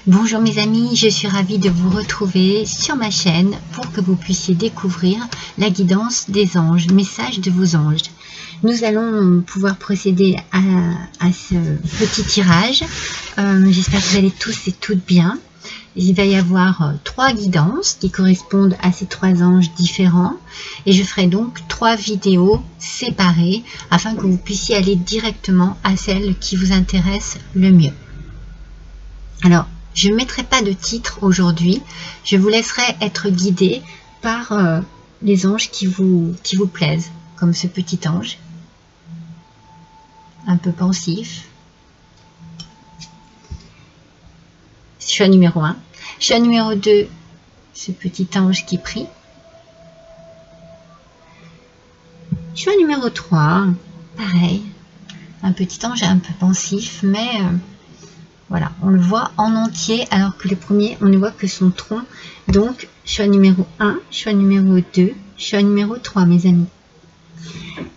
Bonjour mes amis, je suis ravie de vous retrouver sur ma chaîne pour que vous puissiez découvrir la guidance des anges, le message de vos anges. Nous allons pouvoir procéder à ce petit tirage. J'espère que vous allez tous et toutes bien. Il va y avoir 3 guidances qui correspondent à ces 3 anges différents et je ferai donc 3 vidéos séparées afin que vous puissiez aller directement à celle qui vous intéresse le mieux. Alors, je ne mettrai pas de titre aujourd'hui, je vous laisserai être guidé par les anges qui vous plaisent, comme ce petit ange, un peu pensif. Choix numéro 1. Choix numéro 2, ce petit ange qui prie. Choix numéro 3, pareil, un petit ange un peu pensif, mais voilà, on le voit en entier, alors que le premier, on ne voit que son tronc. Donc, choix numéro 1, choix numéro 2, choix numéro 3, mes amis.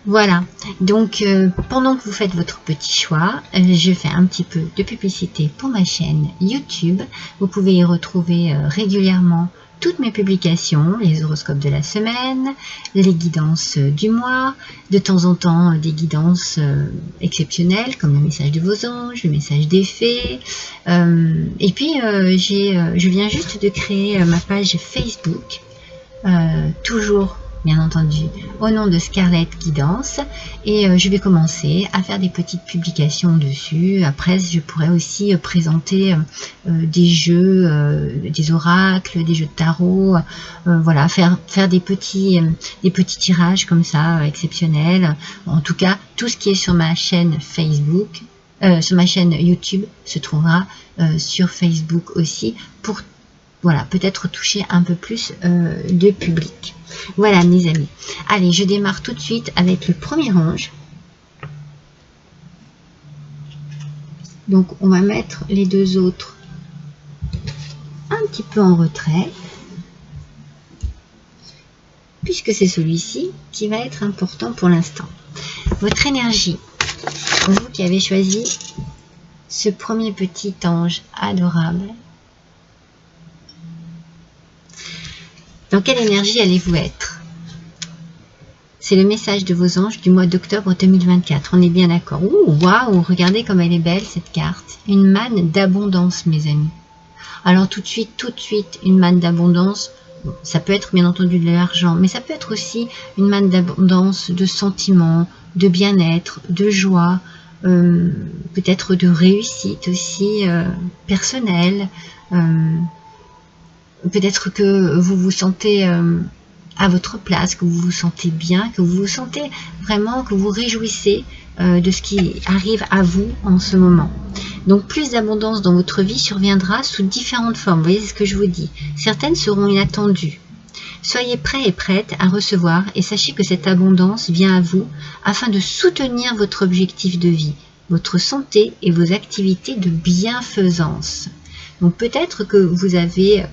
Voilà, donc pendant que vous faites votre petit choix, je fais un petit peu de publicité pour ma chaîne YouTube. Vous pouvez y retrouver régulièrement toutes mes publications, les horoscopes de la semaine, les guidances du mois, de temps en temps des guidances exceptionnelles comme le message de vos anges, le message des fées. Et puis je viens juste de créer ma page Facebook, toujours bien entendu au nom de Scarlett Guidance, et je vais commencer à faire des petites publications dessus. Après, je pourrais aussi présenter des jeux, des oracles, des jeux de tarot, voilà, faire des petits tirages comme ça exceptionnels. En tout cas, tout ce qui est sur ma chaîne Facebook, sur ma chaîne YouTube, se trouvera sur Facebook aussi, pour voilà, peut-être toucher un peu plus de public. Voilà mes amis. Allez, je démarre tout de suite avec le premier ange. Donc on va mettre les deux autres un petit peu en retrait, puisque c'est celui-ci qui va être important pour l'instant. Votre énergie, vous qui avez choisi ce premier petit ange adorable, dans quelle énergie allez-vous être? C'est le message de vos anges du mois d'octobre 2024. On est bien d'accord. Waouh, regardez comme elle est belle cette carte. Une manne d'abondance, mes amis. Alors tout de suite, une manne d'abondance. Bon, ça peut être bien entendu de l'argent, mais ça peut être aussi une manne d'abondance, de sentiments, de bien-être, de joie, peut-être de réussite aussi personnelle. Peut-être que vous vous sentez à votre place, que vous vous sentez bien, que vous vous sentez vraiment, que vous vous réjouissez de ce qui arrive à vous en ce moment. Donc plus d'abondance dans votre vie surviendra sous différentes formes. Vous voyez ce que je vous dis. Certaines seront inattendues. Soyez prêts et prêtes à recevoir et sachez que cette abondance vient à vous afin de soutenir votre objectif de vie, votre santé et vos activités de bienfaisance. Donc peut-être que vous avez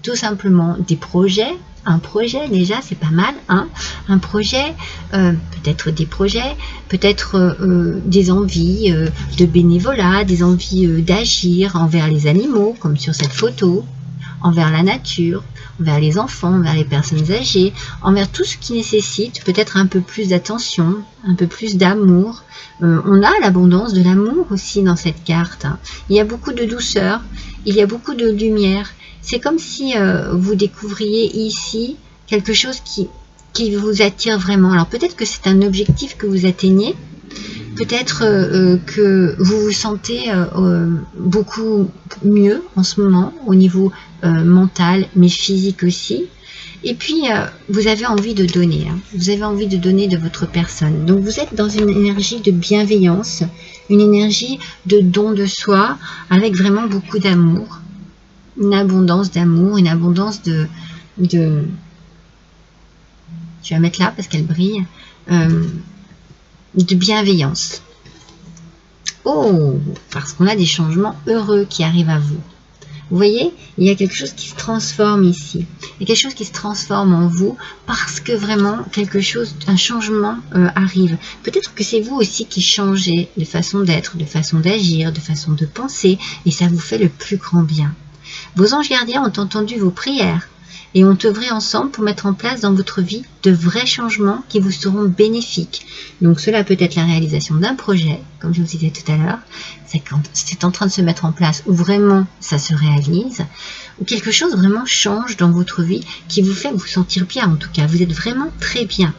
tout simplement des projets, un projet déjà c'est pas mal, hein, un projet, peut-être des projets, peut-être des envies de bénévolat, des envies d'agir envers les animaux comme sur cette photo, envers la nature, envers les enfants, envers les personnes âgées, envers tout ce qui nécessite peut-être un peu plus d'attention, un peu plus d'amour. On a l'abondance de l'amour aussi dans cette carte. Il y a beaucoup de douceur, il y a beaucoup de lumière. C'est comme si vous découvriez ici quelque chose qui vous attire vraiment. Alors peut-être que c'est un objectif que vous atteignez, peut-être que vous vous sentez beaucoup mieux en ce moment au niveau mental, mais physique aussi. Et puis, vous avez envie de donner, hein. Vous avez envie de donner de votre personne. Donc, vous êtes dans une énergie de bienveillance, une énergie de don de soi, avec vraiment beaucoup d'amour, une abondance d'amour, une abondance de... Je vais la mettre là parce qu'elle brille, de bienveillance. Oh, parce qu'on a des changements heureux qui arrivent à vous. Vous voyez, il y a quelque chose qui se transforme ici. Il y a quelque chose qui se transforme en vous parce que vraiment quelque chose, un changement arrive. Peut-être que c'est vous aussi qui changez de façon d'être, de façon d'agir, de façon de penser et ça vous fait le plus grand bien. Vos anges gardiens ont entendu vos prières et ont œuvré ensemble pour mettre en place dans votre vie de vrais changements qui vous seront bénéfiques. Donc cela peut être la réalisation d'un projet, comme je vous disais tout à l'heure, c'est quand c'est en train de se mettre en place, où vraiment ça se réalise, ou quelque chose vraiment change dans votre vie qui vous fait vous sentir bien en tout cas, vous êtes vraiment très bien.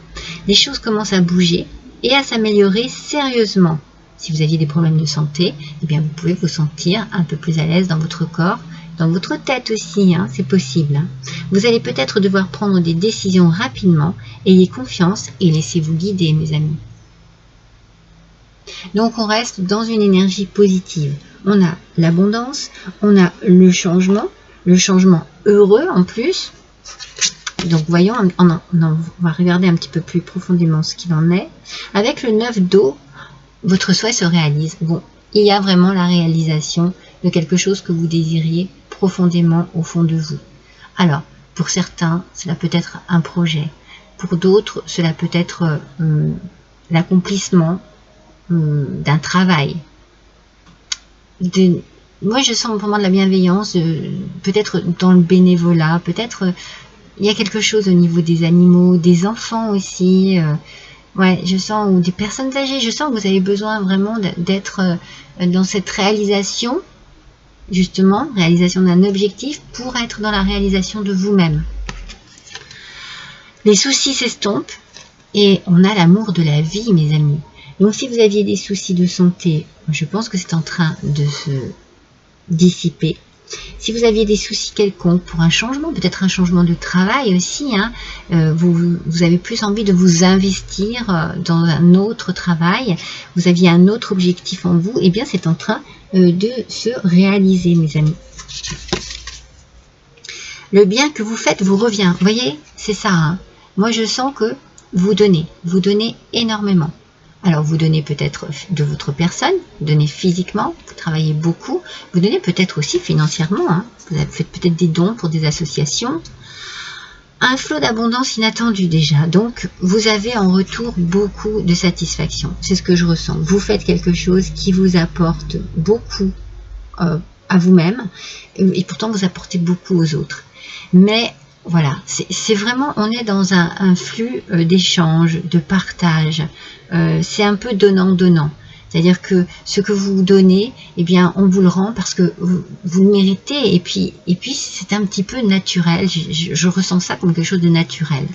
Les choses commencent à bouger et à s'améliorer sérieusement. Si vous aviez des problèmes de santé, eh bien vous pouvez vous sentir un peu plus à l'aise dans votre corps, dans votre tête aussi, hein, c'est possible. Vous allez peut-être devoir prendre des décisions rapidement. Ayez confiance et laissez-vous guider, mes amis. Donc, on reste dans une énergie positive. On a l'abondance, on a le changement heureux en plus. Donc, voyons, on va regarder un petit peu plus profondément ce qu'il en est. Avec le 9 d'eau, votre souhait se réalise. Bon, il y a vraiment la réalisation de quelque chose que vous désiriez profondément au fond de vous. Alors, pour certains, cela peut être un projet. Pour d'autres, cela peut être l'accomplissement d'un travail. Moi, je sens vraiment de la bienveillance, peut-être dans le bénévolat, peut-être il y a quelque chose au niveau des animaux, des enfants aussi. Ouais, je sens, ou des personnes âgées, je sens que vous avez besoin vraiment d'être dans cette réalisation, justement, réalisation d'un objectif pour être dans la réalisation de vous-même. Les soucis s'estompent et on a l'amour de la vie, mes amis. Donc si vous aviez des soucis de santé, je pense que c'est en train de se dissiper. Si vous aviez des soucis quelconques pour un changement, peut-être un changement de travail aussi, hein, vous avez plus envie de vous investir dans un autre travail, vous aviez un autre objectif en vous, et bien c'est en train de se réaliser, mes amis. Le bien que vous faites vous revient. Vous voyez, c'est ça. Hein. Moi, je sens que vous donnez énormément. Alors, vous donnez peut-être de votre personne, vous donnez physiquement, vous travaillez beaucoup, vous donnez peut-être aussi financièrement. Hein. Vous faites peut-être des dons pour des associations. Un flot d'abondance inattendu déjà. Donc, vous avez en retour beaucoup de satisfaction. C'est ce que je ressens. Vous faites quelque chose qui vous apporte beaucoup à vous-même et pourtant vous apportez beaucoup aux autres. Mais voilà, c'est vraiment, on est dans un flux d'échange, de partage. C'est un peu donnant-donnant. C'est-à-dire que ce que vous donnez, eh bien, on vous le rend parce que vous le méritez. Et puis c'est un petit peu naturel. Je ressens ça comme quelque chose de naturel.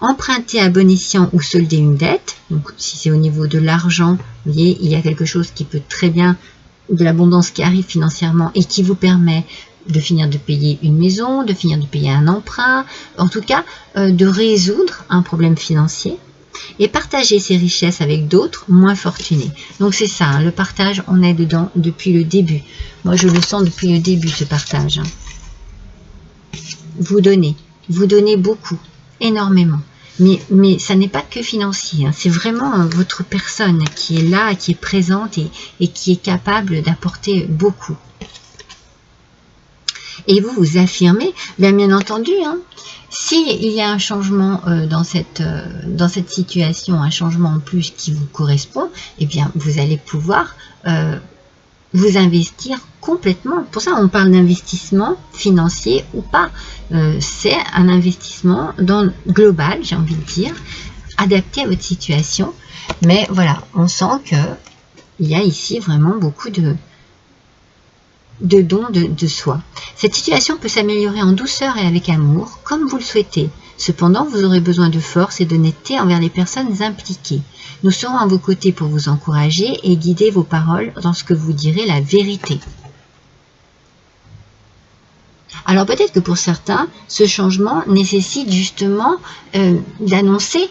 Emprunter à bon escient ou solder une dette. Donc, si c'est au niveau de l'argent, vous voyez, il y a quelque chose qui peut très bien, de l'abondance qui arrive financièrement et qui vous permet de finir de payer une maison, de finir de payer un emprunt, en tout cas de résoudre un problème financier et partager ses richesses avec d'autres moins fortunés. Donc c'est ça, hein, le partage, on est dedans depuis le début. Moi je le sens depuis le début, ce partage. Vous donnez beaucoup, énormément. Mais ça n'est pas que financier, hein. C'est vraiment votre personne qui est là, qui est présente et qui est capable d'apporter beaucoup. Et vous vous affirmez, bien entendu, hein, s'il y a un changement dans cette situation, un changement en plus qui vous correspond, eh bien vous allez pouvoir vous investir complètement. Pour ça, on parle d'investissement financier ou pas. C'est un investissement global, j'ai envie de dire, adapté à votre situation. Mais voilà, on sent qu'il y a ici vraiment beaucoup de dons de soi. Cette situation peut s'améliorer en douceur et avec amour, comme vous le souhaitez. Cependant, vous aurez besoin de force et d'honnêteté envers les personnes impliquées. Nous serons à vos côtés pour vous encourager et guider vos paroles lorsque vous direz la vérité. Alors peut-être que pour certains, ce changement nécessite justement d'annoncer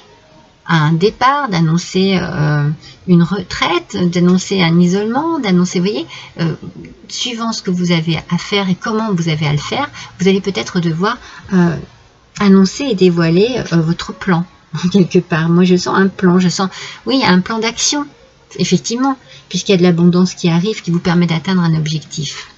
un départ, d'annoncer une retraite, d'annoncer un isolement, d'annoncer, vous voyez, suivant ce que vous avez à faire et comment vous avez à le faire, vous allez peut-être devoir annoncer et dévoiler votre plan, quelque part. Moi, je sens un plan, je sens, oui, un plan d'action, effectivement, puisqu'il y a de l'abondance qui arrive, qui vous permet d'atteindre un objectif.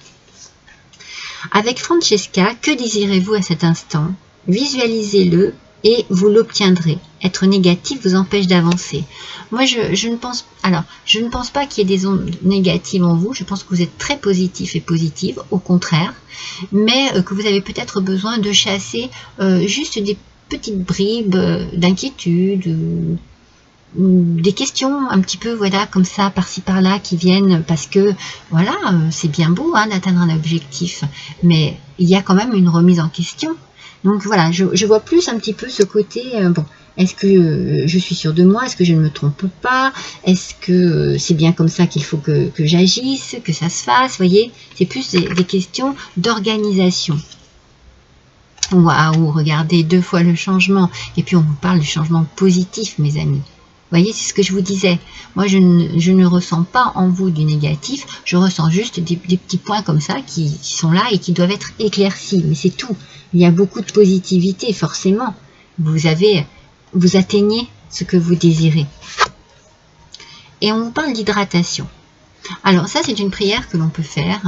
Avec Francesca, que désirez-vous à cet instant? Visualisez-le et vous l'obtiendrez. Être négatif vous empêche d'avancer. Moi, je ne pense pas qu'il y ait des ondes négatives en vous. Je pense que vous êtes très positif et positive, au contraire, mais que vous avez peut-être besoin de chasser juste des petites bribes d'inquiétude, des questions un petit peu, voilà, comme ça, par-ci par-là, qui viennent parce que, voilà, c'est bien beau hein, d'atteindre un objectif, mais il y a quand même une remise en question. Donc voilà, je vois plus un petit peu ce côté, bon, est-ce que je suis sûre de moi? Est-ce que je ne me trompe pas? Est-ce que c'est bien comme ça qu'il faut que j'agisse, que ça se fasse? Vous voyez, c'est plus des questions d'organisation. Waouh, regardez 2 fois le changement. Et puis on vous parle du changement positif, mes amis. Vous voyez, c'est ce que je vous disais. Moi, je ne ressens pas en vous du négatif. Je ressens juste des petits points comme ça qui sont là et qui doivent être éclaircis. Mais c'est tout. Il y a beaucoup de positivité, forcément. Vous atteignez ce que vous désirez. Et on vous parle d'hydratation. Alors ça, c'est une prière que l'on peut faire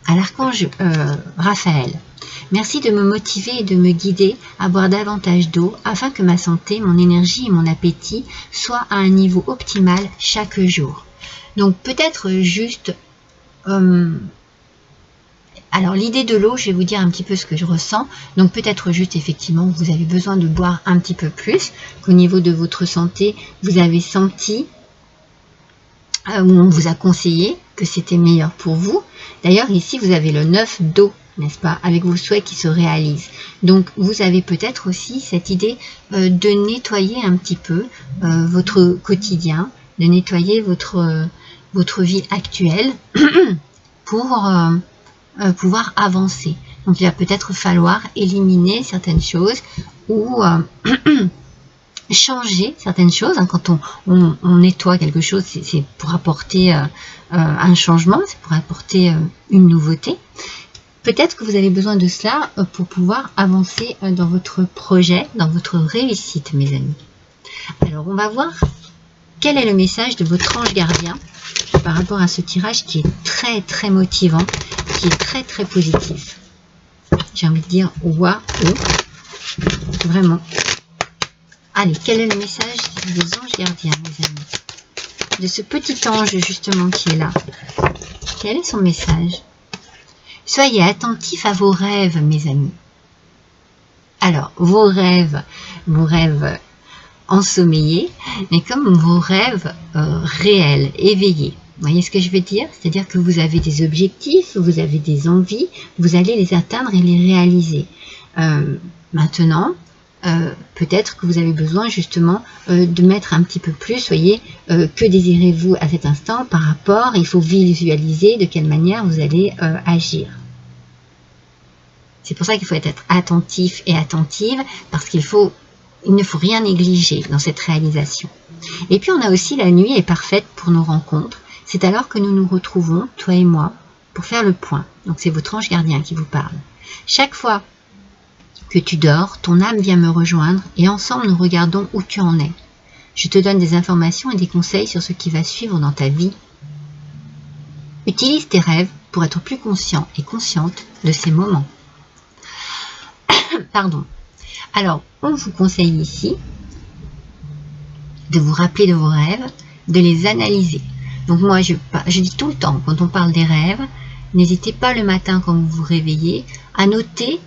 à l'archange Raphaël. Merci de me motiver et de me guider à boire davantage d'eau afin que ma santé, mon énergie et mon appétit soient à un niveau optimal chaque jour. Donc peut-être juste... alors l'idée de l'eau, je vais vous dire un petit peu ce que je ressens. Donc peut-être juste effectivement vous avez besoin de boire un petit peu plus, qu'au niveau de votre santé, vous avez senti, ou on vous a conseillé que c'était meilleur pour vous. D'ailleurs ici vous avez le 9 d'eau, n'est-ce pas, avec vos souhaits qui se réalisent. Donc vous avez peut-être aussi cette idée de nettoyer un petit peu votre quotidien, de nettoyer votre vie actuelle pour pouvoir avancer. Donc il va peut-être falloir éliminer certaines choses ou changer certaines choses. Quand on nettoie quelque chose, c'est pour apporter un changement, c'est pour apporter une nouveauté. Peut-être que vous avez besoin de cela pour pouvoir avancer dans votre projet, dans votre réussite, mes amis. Alors, on va voir quel est le message de votre ange gardien par rapport à ce tirage qui est très, très motivant, qui est très, très positif. J'ai envie de dire waouh, vraiment. Allez, quel est le message des anges gardiens, mes amis? De ce petit ange, justement, qui est là. Quel est son message? Soyez attentifs à vos rêves, mes amis. Alors, vos rêves ensommeillés, mais comme vos rêves réels, éveillés. Vous voyez ce que je veux dire? C'est-à-dire que vous avez des objectifs, vous avez des envies, vous allez les atteindre et les réaliser. Maintenant, peut-être que vous avez besoin justement de mettre un petit peu plus, voyez, que désirez-vous à cet instant par rapport, il faut visualiser de quelle manière vous allez agir. C'est pour ça qu'il faut être attentif et attentive, parce qu'il ne faut rien négliger dans cette réalisation. Et puis on a aussi la nuit est parfaite pour nos rencontres, c'est alors que nous nous retrouvons, toi et moi, pour faire le point. Donc c'est votre ange gardien qui vous parle. Chaque fois que tu dors, ton âme vient me rejoindre et ensemble nous regardons où tu en es. Je te donne des informations et des conseils sur ce qui va suivre dans ta vie. Utilise tes rêves pour être plus conscient et consciente de ces moments. Pardon. Alors, on vous conseille ici de vous rappeler de vos rêves, de les analyser. Donc moi, je dis tout le temps, quand on parle des rêves, n'hésitez pas le matin quand vous vous réveillez à noter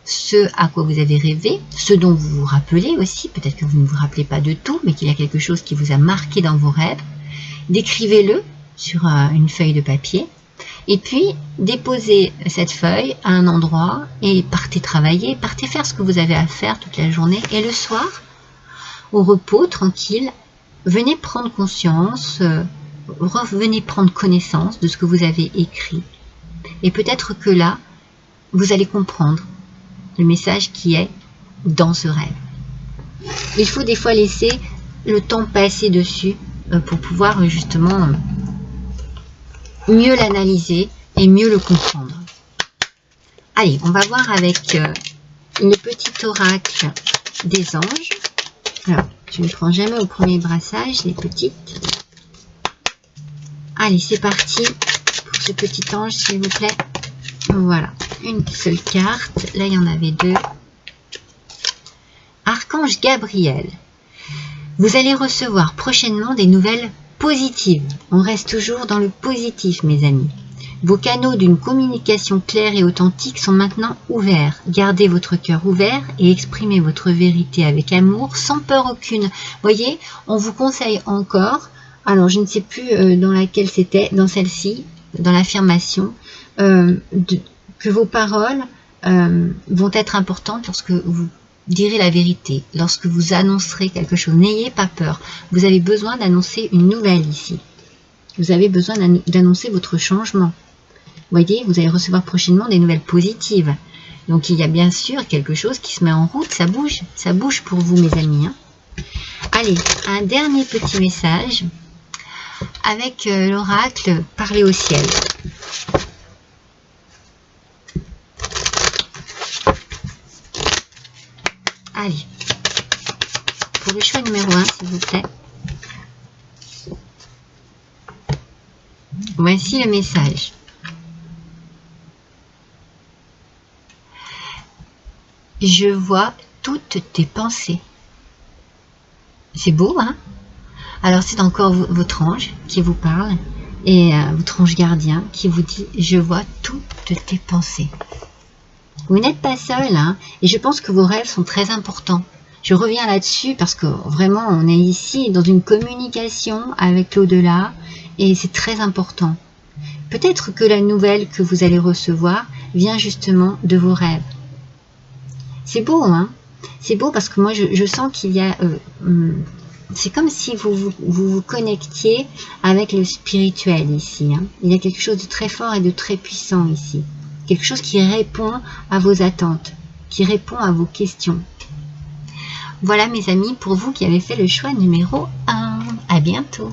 ce à quoi vous avez rêvé, ce dont vous vous rappelez aussi, peut-être que vous ne vous rappelez pas de tout, mais qu'il y a quelque chose qui vous a marqué dans vos rêves. Décrivez-le sur une feuille de papier, et puis déposez cette feuille à un endroit et partez travailler, partez faire ce que vous avez à faire toute la journée, et le soir, au repos, tranquille, venez prendre conscience, revenez prendre connaissance de ce que vous avez écrit. Et peut-être que là, vous allez comprendre le message qui est dans ce rêve. Il faut des fois laisser le temps passer dessus pour pouvoir justement mieux l'analyser et mieux le comprendre. Allez, on va voir avec le petit oracle des anges. Alors, je ne prends jamais au premier brassage, les petites. Allez, c'est parti pour ce petit ange, s'il vous plaît. Voilà, une seule carte. Là, il y en avait deux. Archange Gabriel. Vous allez recevoir prochainement des nouvelles positives. On reste toujours dans le positif, mes amis. Vos canaux d'une communication claire et authentique sont maintenant ouverts. Gardez votre cœur ouvert et exprimez votre vérité avec amour, sans peur aucune. Voyez, on vous conseille encore, alors je ne sais plus dans laquelle c'était, dans celle-ci, dans l'affirmation, que vos paroles vont être importantes lorsque vous direz la vérité, lorsque vous annoncerez quelque chose. N'ayez pas peur. Vous avez besoin d'annoncer une nouvelle ici. Vous avez besoin d'annoncer votre changement. Voyez, vous allez recevoir prochainement des nouvelles positives. Donc il y a bien sûr quelque chose qui se met en route, ça bouge pour vous, mes amis. Allez, un dernier petit message avec l'oracle Parler au ciel. Allez, pour le choix numéro 1, s'il vous plaît. Voici le message. Je vois toutes tes pensées. C'est beau, hein? Alors c'est encore votre ange qui vous parle et votre ange gardien qui vous dit « Je vois toutes tes pensées ». Vous n'êtes pas seul, hein, et je pense que vos rêves sont très importants. Je reviens là-dessus parce que vraiment on est ici dans une communication avec l'au-delà et c'est très important. Peut-être que la nouvelle que vous allez recevoir vient justement de vos rêves. C'est beau, hein? C'est beau parce que moi je sens qu'il y a... c'est comme si vous vous connectiez avec le spirituel ici. Hein. Il y a quelque chose de très fort et de très puissant ici. Quelque chose qui répond à vos attentes, qui répond à vos questions. Voilà mes amis, pour vous qui avez fait le choix numéro 1. À bientôt.